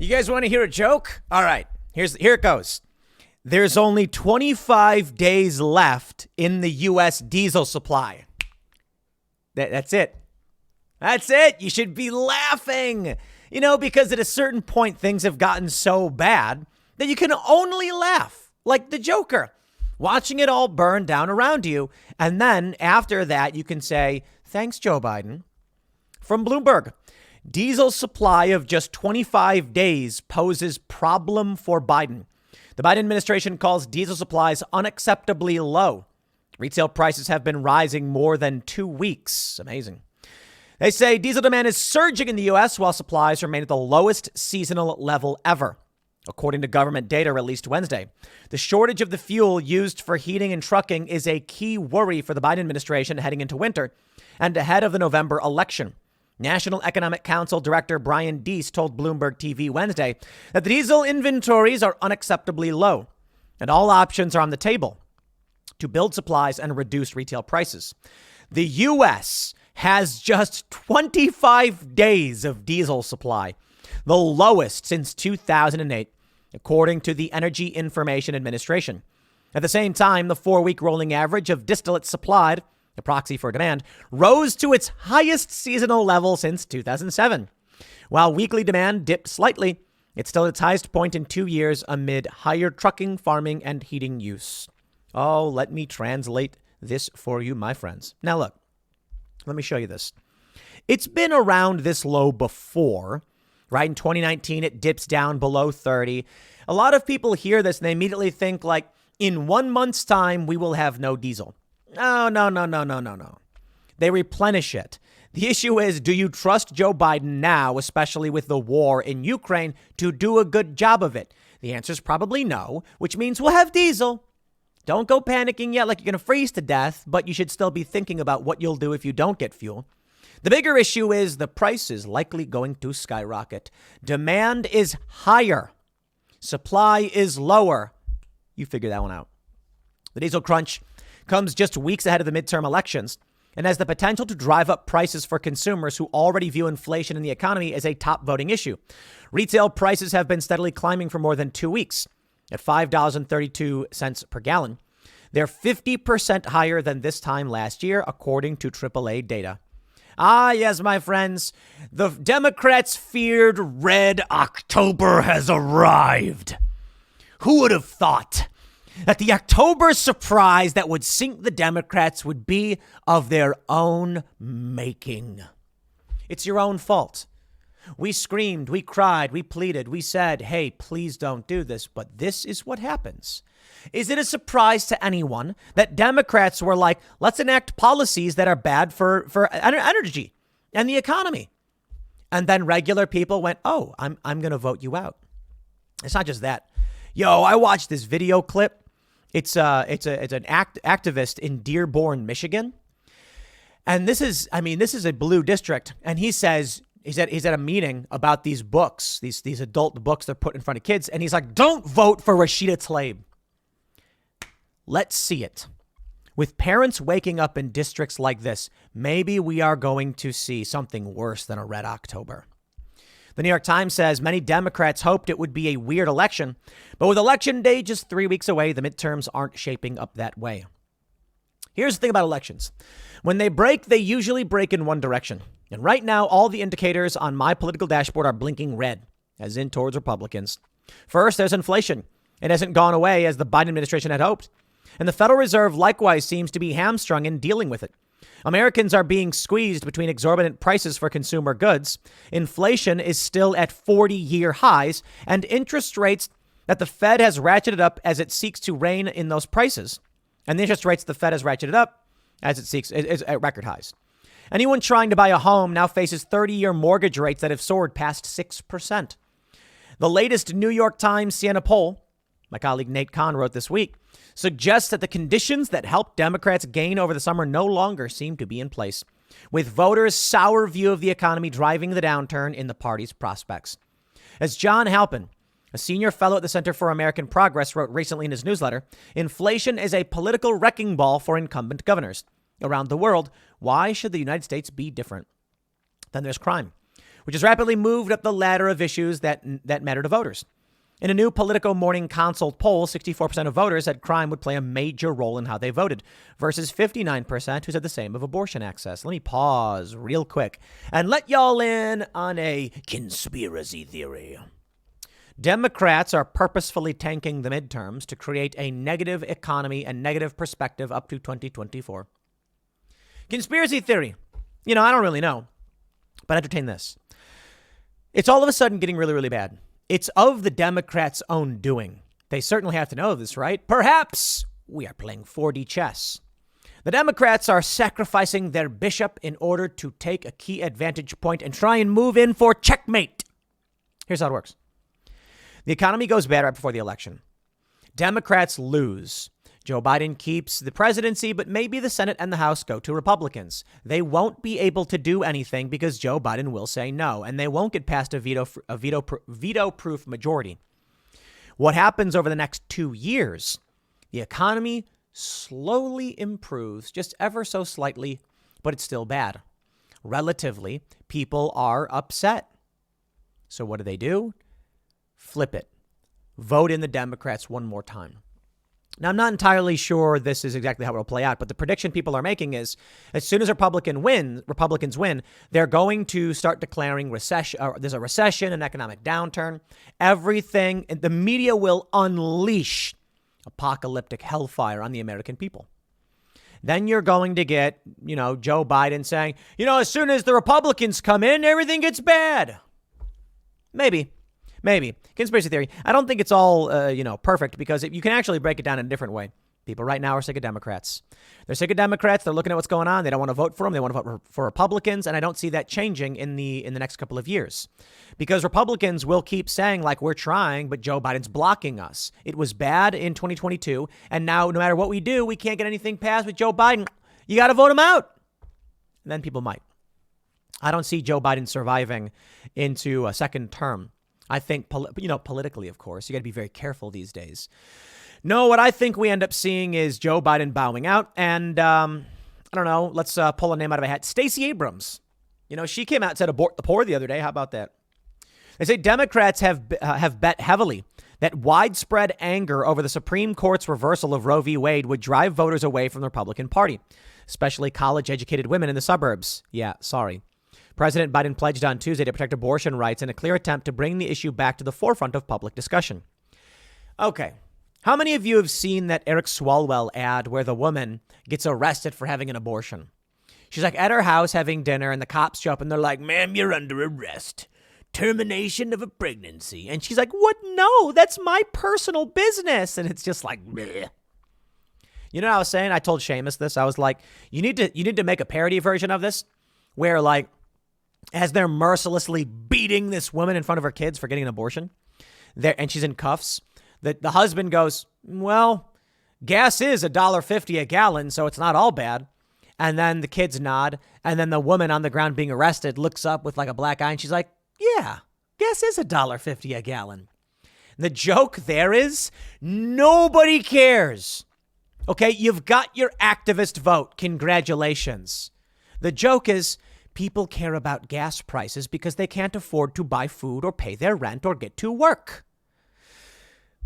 You guys want to hear a joke? All right, here it goes. There's only 25 days left in the U.S. diesel supply. That's it. That's it. You should be laughing. You know, because at a certain point, things have gotten so bad that you can only laugh, like the Joker, watching it all burn down around you. And then after that, you can say, thanks, Joe Biden. From Bloomberg, diesel supply of just 25 days poses problem for Biden. The Biden administration calls diesel supplies unacceptably low. Retail prices have been rising more than 2 weeks. Amazing. They say diesel demand is surging in the U.S. while supplies remain at the lowest seasonal level ever. According to government data released Wednesday, the shortage of the fuel used for heating and trucking is a key worry for the Biden administration heading into winter and ahead of the November election. National Economic Council Director Brian Deese told Bloomberg TV Wednesday that the diesel inventories are unacceptably low and all options are on the table to build supplies and reduce retail prices. The U.S. has just 25 days of diesel supply, the lowest since 2008, according to the Energy Information Administration. At the same time, the 4-week rolling average of distillate supplied, the proxy for demand, rose to its highest seasonal level since 2007. While weekly demand dipped slightly, it's still at its highest point in 2 years amid higher trucking, farming, and heating use. Oh, let me translate this for you, my friends. Now, look, let me show you this. It's been around this low before, right? In 2019, it dips down below 30. A lot of people hear this and they immediately think like, in 1 month's time, we will have no diesel. No. They replenish it. The issue is, do you trust Joe Biden now, especially with the war in Ukraine, to do a good job of it? The answer is probably no, which means we'll have diesel. Don't go panicking yet like you're going to freeze to death, but you should still be thinking about what you'll do if you don't get fuel. The bigger issue is the price is likely going to skyrocket. Demand is higher. Supply is lower. You figure that one out. The diesel crunch comes just weeks ahead of the midterm elections and has the potential to drive up prices for consumers who already view inflation in the economy as a top voting issue. Retail prices have been steadily climbing for more than 2 weeks at $5.32 per gallon. They're 50% higher than this time last year, according to AAA data. Ah, yes, my friends, the Democrats' feared Red October has arrived. Who would have thought that the October surprise that would sink the Democrats would be of their own making? It's your own fault. We screamed, we cried, we pleaded, we said, hey, please don't do this. But this is what happens. Is it a surprise to anyone that Democrats were like, let's enact policies that are bad for energy and the economy? And then regular people went, oh, I'm going to vote you out. It's not just that. Yo, I watched this video clip. It's an activist in Dearborn, Michigan. And this is a blue district. And he says, he's at a meeting about these books, these adult books they're put in front of kids. And he's like, don't vote for Rashida Tlaib. Let's see it. With parents waking up in districts like this, maybe we are going to see something worse than a Red October. The New York Times says many Democrats hoped it would be a weird election, but with election day just 3 weeks away, the midterms aren't shaping up that way. Here's the thing about elections. When they break, they usually break in one direction. And right now, all the indicators on my political dashboard are blinking red, as in towards Republicans. First, there's inflation. It hasn't gone away as the Biden administration had hoped. And the Federal Reserve likewise seems to be hamstrung in dealing with it. Americans are being squeezed between exorbitant prices for consumer goods. Inflation is still at 40-year highs, and interest rates that the Fed has ratcheted up as it seeks to rein in those prices. And the interest rates the Fed has ratcheted up as it seeks is at record highs. Anyone trying to buy a home now faces 30-year mortgage rates that have soared past 6%. The latest New York Times Siena poll, my colleague Nate Kahn wrote this week, suggests that the conditions that helped Democrats gain over the summer no longer seem to be in place, with voters' sour view of the economy driving the downturn in the party's prospects. As John Halpin, a senior fellow at the Center for American Progress, wrote recently in his newsletter, inflation is a political wrecking ball for incumbent governors. Around the world, why should the United States be different? Then there's crime. which has rapidly moved up the ladder of issues that matter to voters. In a new Politico Morning Consult poll, 64% of voters said crime would play a major role in how they voted, versus 59% who said the same of abortion access. Let me pause real quick and let y'all in on a conspiracy theory. Democrats are purposefully tanking the midterms to create a negative economy and negative perspective up to 2024. Conspiracy theory. I don't really know, but entertain this. It's all of a sudden getting really, really bad. It's of the Democrats' own doing. They certainly have to know this, right? Perhaps we are playing 4D chess. The Democrats are sacrificing their bishop in order to take a key advantage point and try and move in for checkmate. Here's how it works. The economy goes bad right before the election. Democrats lose. Joe Biden keeps the presidency, but maybe the Senate and the House go to Republicans. They won't be able to do anything because Joe Biden will say no, and they won't get past a veto-proof majority. What happens over the next 2 years? The economy slowly improves, just ever so slightly, but it's still bad. Relatively, people are upset. So what do? Flip it. Vote in the Democrats one more time. Now, I'm not entirely sure this is exactly how it will play out, but the prediction people are making is as soon as Republicans win, they're going to start declaring recession. There's a recession, an economic downturn, everything. The media will unleash apocalyptic hellfire on the American people. Then you're going to get, Joe Biden saying, as soon as the Republicans come in, everything gets bad. Maybe. Conspiracy theory. I don't think it's all, perfect because you can actually break it down in a different way. People right now are sick of Democrats. They're sick of Democrats. They're looking at what's going on. They don't want to vote for them. They want to vote for Republicans. And I don't see that changing in the next couple of years because Republicans will keep saying like we're trying, but Joe Biden's blocking us. It was bad in 2022. And now no matter what we do, we can't get anything passed with Joe Biden. You got to vote him out. And then people might. I don't see Joe Biden surviving into a second term. I think, politically, of course, you got to be very careful these days. No, what I think we end up seeing is Joe Biden bowing out. And I don't know, let's pull a name out of a hat. Stacey Abrams. She came out and said abort the poor the other day. How about that? They say Democrats have bet heavily that widespread anger over the Supreme Court's reversal of Roe v. Wade would drive voters away from the Republican Party, especially college-educated women in the suburbs. Yeah, sorry. President Biden pledged on Tuesday to protect abortion rights in a clear attempt to bring the issue back to the forefront of public discussion. Okay. How many of you have seen that Eric Swalwell ad where the woman gets arrested for having an abortion? She's like at her house having dinner and the cops show up and they're like, ma'am, you're under arrest. Termination of a pregnancy. And she's like, what? No, that's my personal business. And it's just like, bleh. You know what I was saying? I told Seamus this. I was like, you need to make a parody version of this where like, as they're mercilessly beating this woman in front of her kids for getting an abortion, and she's in cuffs, the husband goes, well, gas is $1.50 a gallon, so it's not all bad. And then the kids nod, and then the woman on the ground being arrested looks up with like a black eye, and she's like, yeah, gas is $1.50 a gallon. The joke there is nobody cares. Okay, you've got your activist vote. Congratulations. The joke is, people care about gas prices because they can't afford to buy food or pay their rent or get to work.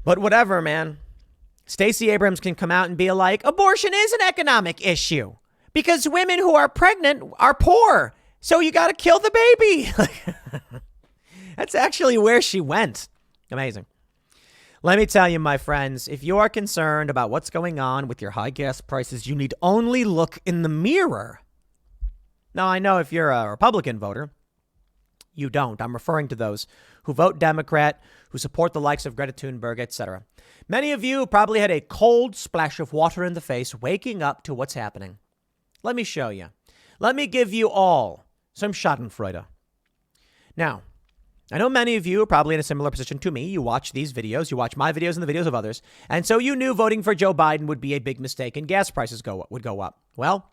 But whatever, man. Stacey Abrams can come out and be like, abortion is an economic issue because women who are pregnant are poor. So you got to kill the baby. That's actually where she went. Amazing. Let me tell you, my friends, if you are concerned about what's going on with your high gas prices, you need only look in the mirror. Now, I know if you're a Republican voter, you don't. I'm referring to those who vote Democrat, who support the likes of Greta Thunberg, etc. Many of you probably had a cold splash of water in the face waking up to what's happening. Let me show you. Let me give you all some schadenfreude. Now, I know many of you are probably in a similar position to me. You watch these videos, you watch my videos and the videos of others, and so you knew voting for Joe Biden would be a big mistake and gas prices would go up. Well,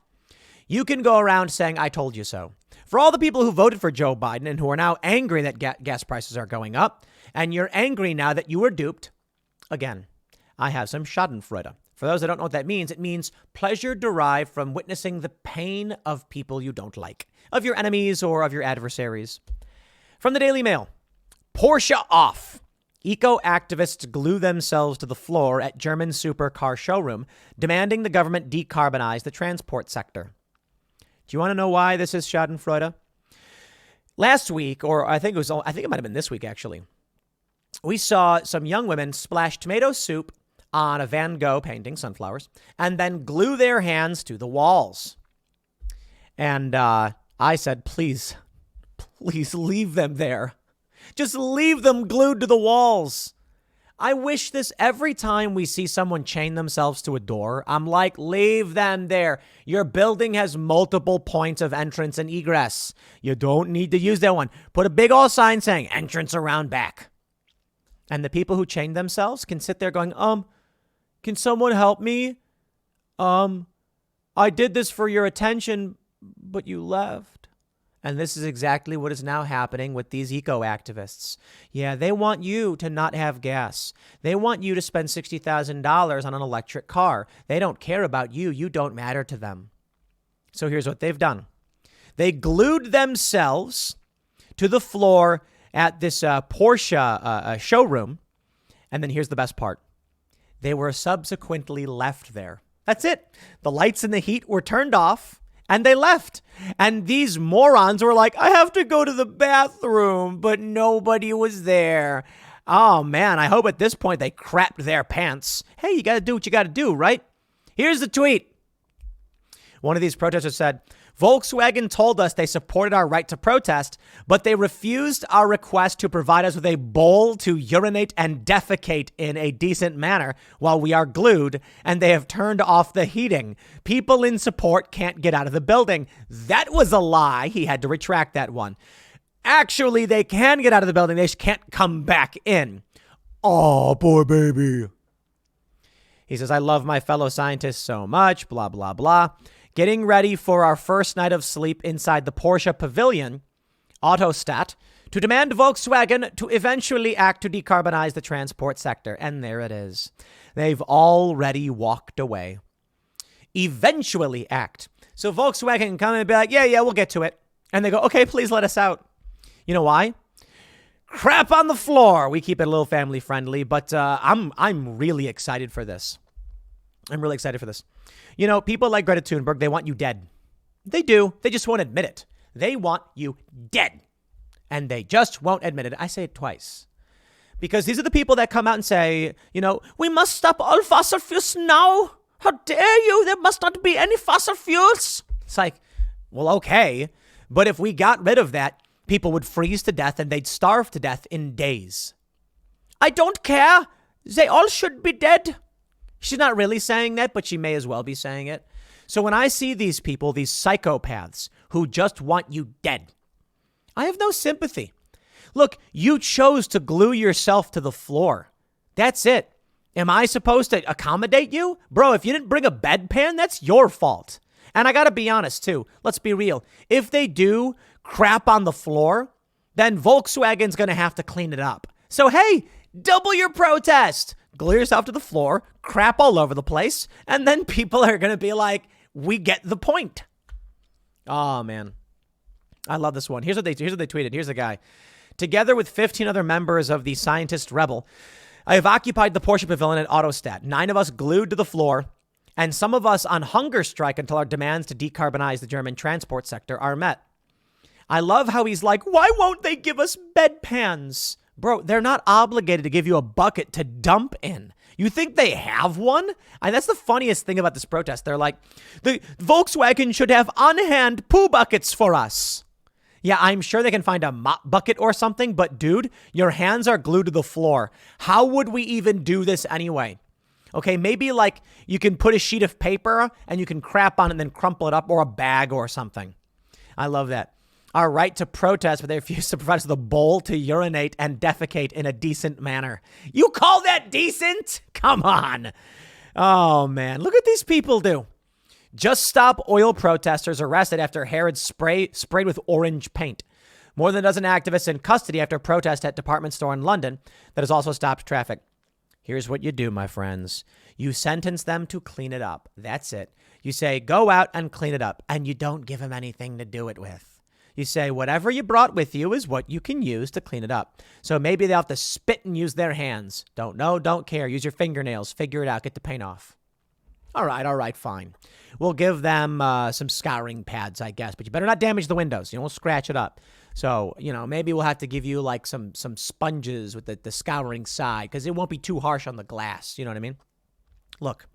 you can go around saying, I told you so. For all the people who voted for Joe Biden and who are now angry that gas prices are going up, and you're angry now that you were duped, again, I have some schadenfreude. For those that don't know what that means, it means pleasure derived from witnessing the pain of people you don't like, of your enemies or of your adversaries. From the Daily Mail, Porsche off. Eco-activists glue themselves to the floor at German supercar showroom, demanding the government decarbonize the transport sector. Do you want to know why this is Schadenfreude? Last week, or I think it might have been this week, actually, we saw some young women splash tomato soup on a Van Gogh painting, sunflowers, and then glue their hands to the walls. And I said, please leave them there. Just leave them glued to the walls. I wish this every time we see someone chain themselves to a door. I'm like, leave them there. Your building has multiple points of entrance and egress. You don't need to use that one. Put a big old sign saying entrance around back. And the people who chain themselves can sit there going, can someone help me? I did this for your attention, but you left. And this is exactly what is now happening with these eco-activists. Yeah, they want you to not have gas. They want you to spend $60,000 on an electric car. They don't care about you. You don't matter to them. So here's what they've done. They glued themselves to the floor at this Porsche showroom. And then here's the best part. They were subsequently left there. That's it. The lights and the heat were turned off. And they left. And these morons were like, I have to go to the bathroom, but nobody was there. Oh, man, I hope at this point they crapped their pants. Hey, you got to do what you got to do, right? Here's the tweet. One of these protesters said, Volkswagen told us they supported our right to protest, but they refused our request to provide us with a bowl to urinate and defecate in a decent manner while we are glued, and they have turned off the heating. People in support can't get out of the building. That was a lie. He had to retract that one. Actually, they can get out of the building. They just can't come back in. Oh, poor baby. He says, I love my fellow scientists so much, blah, blah, blah. Getting ready for our first night of sleep inside the Porsche pavilion, Autostat, to demand Volkswagen to eventually act to decarbonize the transport sector. And there it is. They've already walked away. Eventually act. So Volkswagen can come and be like, yeah, we'll get to it. And they go, okay, please let us out. You know why? Crap on the floor. We keep it a little family friendly, but I'm really excited for this. I'm really excited for this. You know, people like Greta Thunberg, they want you dead. They do. They just won't admit it. They want you dead. And they just won't admit it. I say it twice. Because these are the people that come out and say, you know, we must stop all fossil fuels now. How dare you? There must not be any fossil fuels. It's like, well, okay. But if we got rid of that, people would freeze to death and they'd starve to death in days. I don't care. They all should be dead. She's not really saying that, but she may as well be saying it. So when I see these people, these psychopaths who just want you dead, I have no sympathy. Look, you chose to glue yourself to the floor. That's it. Am I supposed to accommodate you? Bro, if you didn't bring a bedpan, that's your fault. And I got to be honest, too. Let's be real. If they do crap on the floor, then Volkswagen's going to have to clean it up. So, hey, double your protest. Glue yourself to the floor, crap all over the place, and then people are going to be like, we get the point. Oh, man. I love this one. Here's what they tweeted. Here's the guy. Together with 15 other members of the Scientist Rebel, I have occupied the Porsche Pavilion at Autostat. 9 of us glued to the floor, and some of us on hunger strike until our demands to decarbonize the German transport sector are met. I love how he's like, why won't they give us bedpans? Bro, they're not obligated to give you a bucket to dump in. You think they have one? And that's the funniest thing about this protest. They're like, the Volkswagen should have on-hand poo buckets for us. Yeah, I'm sure they can find a mop bucket or something, but dude, your hands are glued to the floor. How would we even do this anyway? Okay, maybe like you can put a sheet of paper and you can crap on it and then crumple it up, or a bag or something. I love that. Our right to protest, but they refuse to provide us with a bowl to urinate and defecate in a decent manner. You call that decent? Come on. Oh, man. Look what these people do. Just Stop oil protesters arrested after Harrods sprayed with orange paint. More than a dozen activists in custody after a protest at department store in London that has also stopped traffic. Here's what you do, my friends. You sentence them to clean it up. That's it. You say, go out and clean it up, and you don't give them anything to do it with. You say whatever you brought with you is what you can use to clean it up. So maybe they'll have to spit and use their hands. Don't know, don't care. Use your fingernails. Figure it out. Get the paint off. All right, fine. We'll give them some scouring pads, I guess. But you better not damage the windows. You won't scratch it up. So, maybe we'll have to give you like some sponges with the scouring side because it won't be too harsh on the glass. You know what I mean? Look,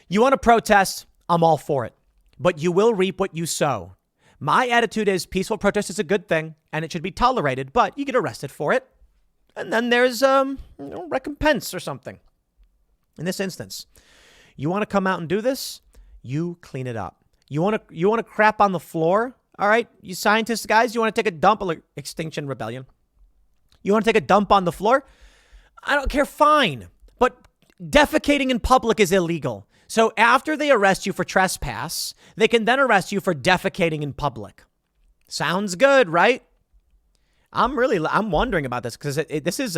you want to protest? I'm all for it. But you will reap what you sow. My attitude is peaceful protest is a good thing and it should be tolerated, but you get arrested for it. And then there's recompense or something. In this instance, you want to come out and do this? You clean it up. You want to crap on the floor? All right, you scientists guys, you want to take a dump, Extinction Rebellion. You want to take a dump on the floor? I don't care, fine. But defecating in public is illegal. So after they arrest you for trespass, they can then arrest you for defecating in public. Sounds good, right? I'm wondering about this because this is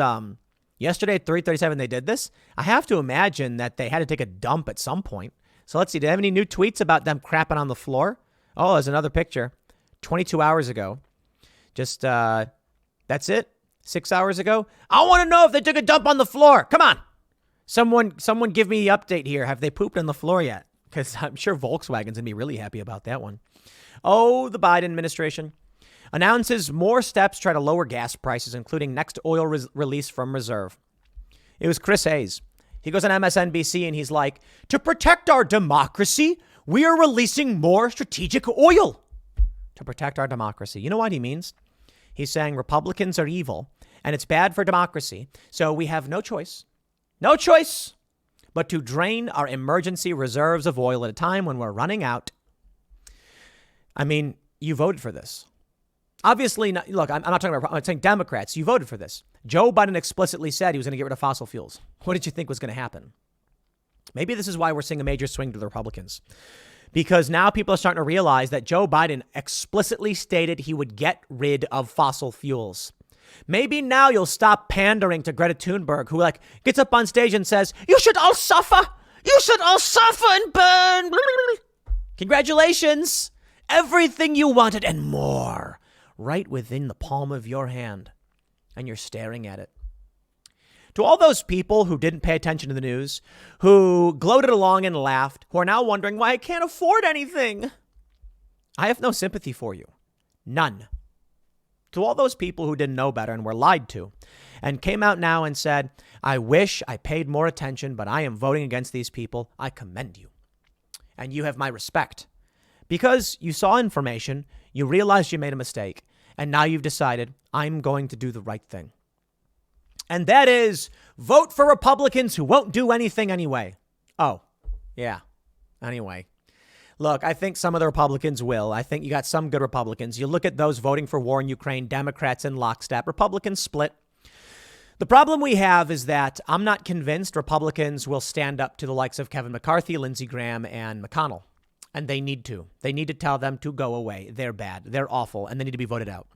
yesterday at 3:37 they did this. I have to imagine that they had to take a dump at some point. So let's see. Do they have any new tweets about them crapping on the floor? Oh, there's another picture. 22 hours ago. Just that's it. 6 hours ago. I want to know if they took a dump on the floor. Come on. Someone give me the update here. Have they pooped on the floor yet? Because I'm sure Volkswagen's going to be really happy about that one. Oh, the Biden administration announces more steps to try to lower gas prices, including next oil release from reserve. It was Chris Hayes. He goes on MSNBC and he's like, to protect our democracy, we are releasing more strategic oil. To protect our democracy. You know what he means? He's saying Republicans are evil and it's bad for democracy. So we have no choice but to drain our emergency reserves of oil at a time when we're running out. I mean, you voted for this. Obviously, look, I'm not talking about, I'm saying Democrats, you voted for this. Joe Biden explicitly said he was going to get rid of fossil fuels. What did you think was going to happen? Maybe this is why we're seeing a major swing to the Republicans. Because now people are starting to realize that Joe Biden explicitly stated he would get rid of fossil fuels. Maybe now you'll stop pandering to Greta Thunberg, who gets up on stage and says, you should all suffer. You should all suffer and burn. Congratulations. Everything you wanted and more right within the palm of your hand. And you're staring at it. To all those people who didn't pay attention to the news, who gloated along and laughed, who are now wondering why I can't afford anything, I have no sympathy for you. None. To all those people who didn't know better and were lied to and came out now and said, I wish I paid more attention, but I am voting against these people, I commend you. And you have my respect. Because you saw information, you realized you made a mistake, and now you've decided, I'm going to do the right thing. And that is vote for Republicans who won't do anything anyway. Oh, yeah. Anyway, look, I think some of the Republicans will. I think you got some good Republicans. You look at those voting for war in Ukraine, Democrats in lockstep, Republicans split. The problem we have is that I'm not convinced Republicans will stand up to the likes of Kevin McCarthy, Lindsey Graham, and McConnell. And they need to. They need to tell them to go away. They're bad. They're awful. And they need to be voted out.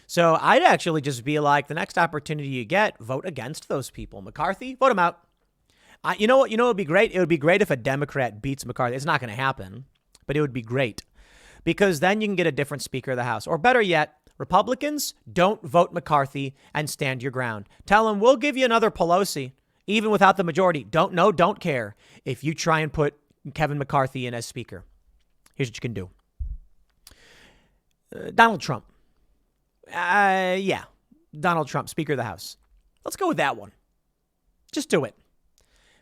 So I'd actually just be like, the next opportunity you get, vote against those people. McCarthy, vote him out. You know what would be great? It would be great if a Democrat beats McCarthy. It's not going to happen, but it would be great because then you can get a different Speaker of the House. Or better yet, Republicans, don't vote McCarthy and stand your ground. Tell them we'll give you another Pelosi, even without the majority. Don't care if you try and put Kevin McCarthy in as Speaker. Here's what you can do. Donald Trump. Donald Trump, Speaker of the House. Let's go with that one. Just do it.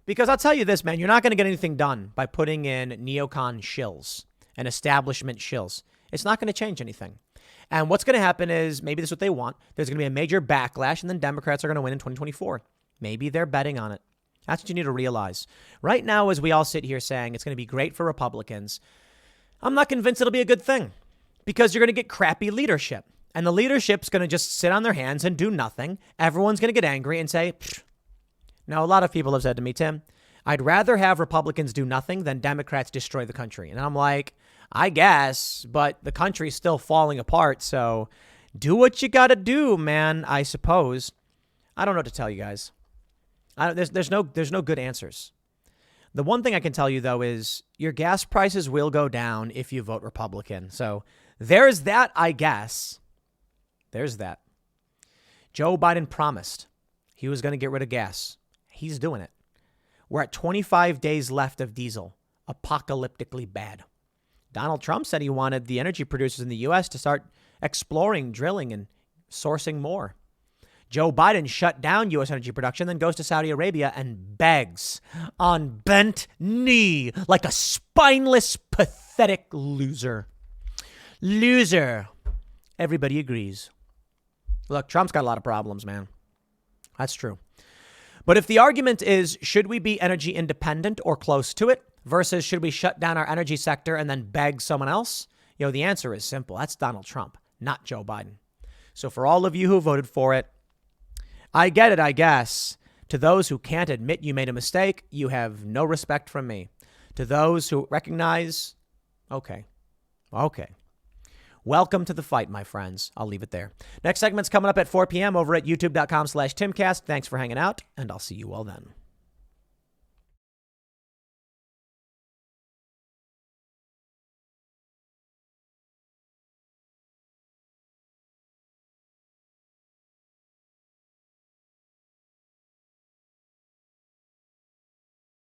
Because I'll tell you this, man, you're not going to get anything done by putting in neocon shills and establishment shills. It's not going to change anything. And what's going to happen is maybe this is what they want. There's going to be a major backlash and then Democrats are going to win in 2024. Maybe they're betting on it. That's what you need to realize. Right now, as we all sit here saying it's going to be great for Republicans, I'm not convinced it'll be a good thing because you're going to get crappy leadership. And the leadership's going to just sit on their hands and do nothing. Everyone's going to get angry and say, pfft. Now, a lot of people have said to me, Tim, I'd rather have Republicans do nothing than Democrats destroy the country. And I'm like, I guess, but the country's still falling apart. So do what you got to do, man, I suppose. I don't know what to tell you guys. There's no good answers. The one thing I can tell you, though, is your gas prices will go down if you vote Republican. So There's that, I guess. There's that. Joe Biden promised he was going to get rid of gas. He's doing it. We're at 25 days left of diesel. Apocalyptically bad. Donald Trump said he wanted the energy producers in the U.S. to start exploring, drilling, and sourcing more. Joe Biden shut down U.S. energy production, then goes to Saudi Arabia and begs on bent knee like a spineless, pathetic loser. Loser. Everybody agrees. Look, Trump's got a lot of problems, man. That's true. But if the argument is, should we be energy independent or close to it versus should we shut down our energy sector and then beg someone else? The answer is simple. That's Donald Trump, not Joe Biden. So for all of you who voted for it, I get it, I guess. To those who can't admit you made a mistake, you have no respect from me. To those who recognize, okay. Welcome to the fight, my friends. I'll leave it there. Next segment's coming up at 4 p.m. over at youtube.com/Timcast. Thanks for hanging out, and I'll see you all then.